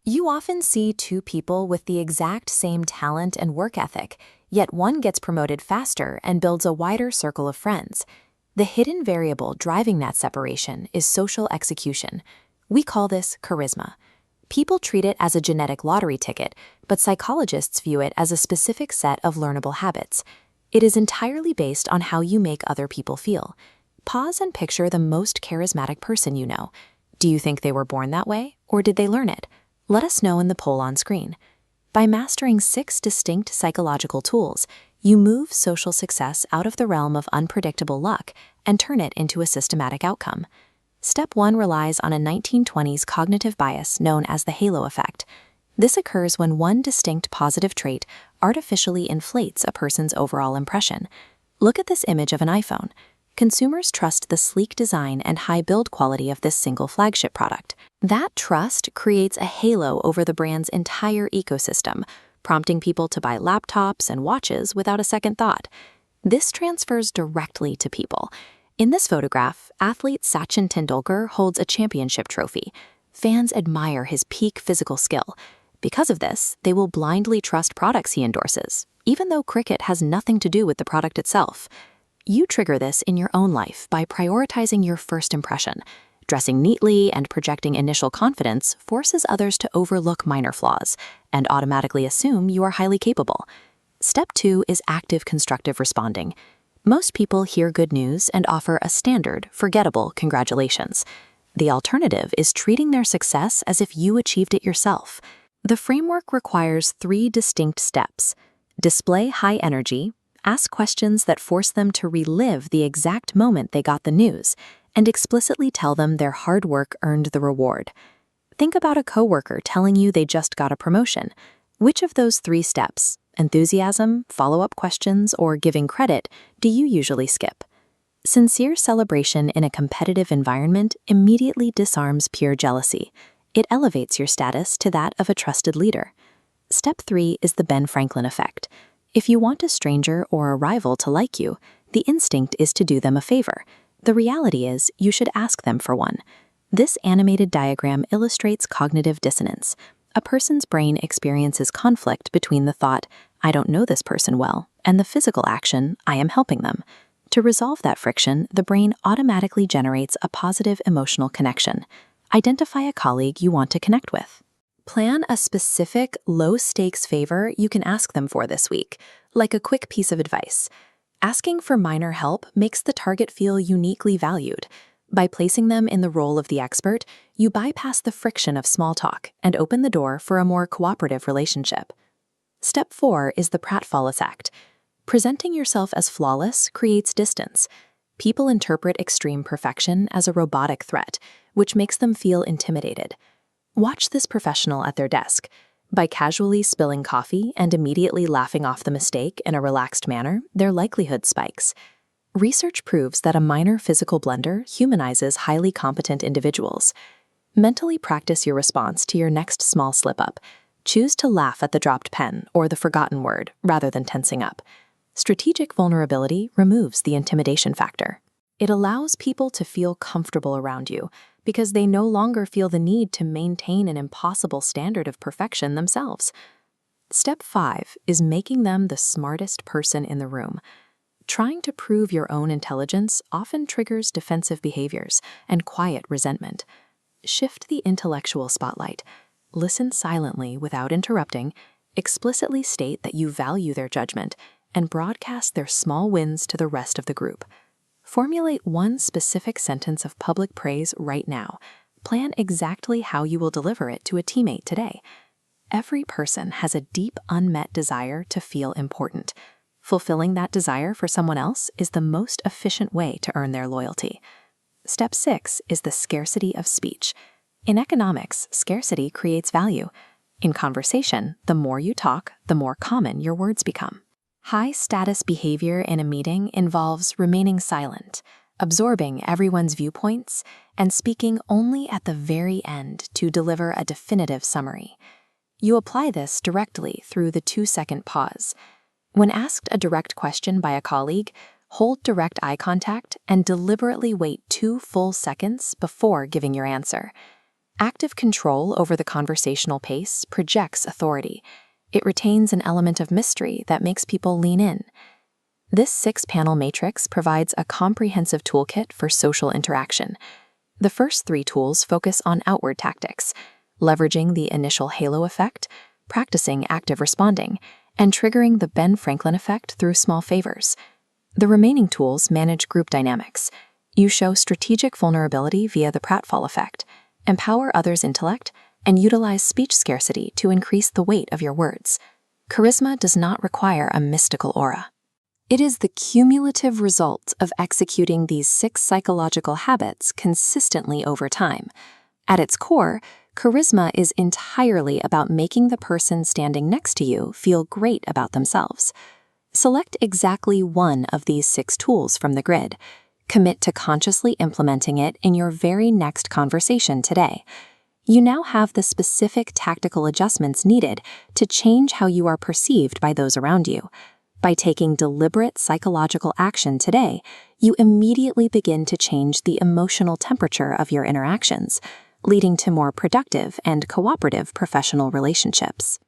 You often see two people with the exact same talent and work ethic, yet one gets promoted faster and builds a wider circle of friends. The hidden variable driving that separation is social execution. We call this charisma. People treat it as a genetic lottery ticket, but psychologists view it as a specific set of learnable habits. It is entirely based on how you make other people feel. Pause and picture the most charismatic person you know. Do you think they were born that way, or did they learn it? Let us know in the poll on screen. By mastering 6 distinct psychological tools, you move social success out of the realm of unpredictable luck and turn it into a systematic outcome. Step 1 relies on a 1920s cognitive bias known as the halo effect. This occurs when one distinct positive trait artificially inflates a person's overall impression. Look at this image of an iPhone. Consumers trust the sleek design and high build quality of this single flagship product. That trust creates a halo over the brand's entire ecosystem, prompting people to buy laptops and watches without a second thought. This transfers directly to people. In this photograph, athlete Sachin Tendulkar holds a championship trophy. Fans admire his peak physical skill. Because of this, they will blindly trust products he endorses, even though cricket has nothing to do with the product itself. You trigger this in your own life by prioritizing your first impression. Dressing neatly and projecting initial confidence forces others to overlook minor flaws and automatically assume you are highly capable. Step 2 is active constructive responding. Most people hear good news and offer a standard, forgettable congratulations. The alternative is treating their success as if you achieved it yourself. The framework requires 3 distinct steps. Display high energy, ask questions that force them to relive the exact moment they got the news, and explicitly tell them their hard work earned the reward. Think about a coworker telling you they just got a promotion. Which of those 3 steps, enthusiasm, follow-up questions, or giving credit, do you usually skip? Sincere celebration in a competitive environment immediately disarms pure jealousy. It elevates your status to that of a trusted leader. Step 3 is the Ben Franklin effect. If you want a stranger or a rival to like you, the instinct is to do them a favor. The reality is, you should ask them for one. This animated diagram illustrates cognitive dissonance. A person's brain experiences conflict between the thought, I don't know this person well, and the physical action, I am helping them. To resolve that friction, the brain automatically generates a positive emotional connection. Identify a colleague you want to connect with. Plan a specific, low-stakes favor you can ask them for this week, like a quick piece of advice. Asking for minor help makes the target feel uniquely valued. By placing them in the role of the expert, you bypass the friction of small talk and open the door for a more cooperative relationship. Step 4 is the Pratfall Effect. Presenting yourself as flawless creates distance. People interpret extreme perfection as a robotic threat, which makes them feel intimidated. Watch this professional at their desk. By casually spilling coffee and immediately laughing off the mistake in a relaxed manner, their likelihood spikes. Research proves that a minor physical blunder humanizes highly competent individuals. Mentally practice your response to your next small slip-up. Choose to laugh at the dropped pen or the forgotten word rather than tensing up. Strategic vulnerability removes the intimidation factor. It allows people to feel comfortable around you because they no longer feel the need to maintain an impossible standard of perfection themselves. Step 5 is making them the smartest person in the room. Trying to prove your own intelligence often triggers defensive behaviors and quiet resentment. Shift the intellectual spotlight. Listen silently without interrupting, explicitly state that you value their judgment, and broadcast their small wins to the rest of the group. Formulate one specific sentence of public praise right now. Plan exactly how you will deliver it to a teammate today. Every person has a deep unmet desire to feel important. Fulfilling that desire for someone else is the most efficient way to earn their loyalty. Step 6 is the scarcity of speech. In economics, scarcity creates value. In conversation, the more you talk, the more common your words become. High-status behavior in a meeting involves remaining silent, absorbing everyone's viewpoints, and speaking only at the very end to deliver a definitive summary. You apply this directly through the 2-second pause. When asked a direct question by a colleague, hold direct eye contact and deliberately wait 2 full seconds before giving your answer. Active control over the conversational pace projects authority. It retains an element of mystery that makes people lean in. This 6-panel matrix provides a comprehensive toolkit for social interaction. The first 3 tools focus on outward tactics, leveraging the initial halo effect, practicing active responding, and triggering the Ben Franklin effect through small favors. The remaining tools manage group dynamics. You show strategic vulnerability via the Pratfall Effect, empower others' intellect, and utilize speech scarcity to increase the weight of your words. Charisma does not require a mystical aura. It is the cumulative result of executing these 6 psychological habits consistently over time. At its core, charisma is entirely about making the person standing next to you feel great about themselves. Select exactly one of these 6 tools from the grid. Commit to consciously implementing it in your very next conversation today. You now have the specific tactical adjustments needed to change how you are perceived by those around you. By taking deliberate psychological action today, you immediately begin to change the emotional temperature of your interactions, leading to more productive and cooperative professional relationships.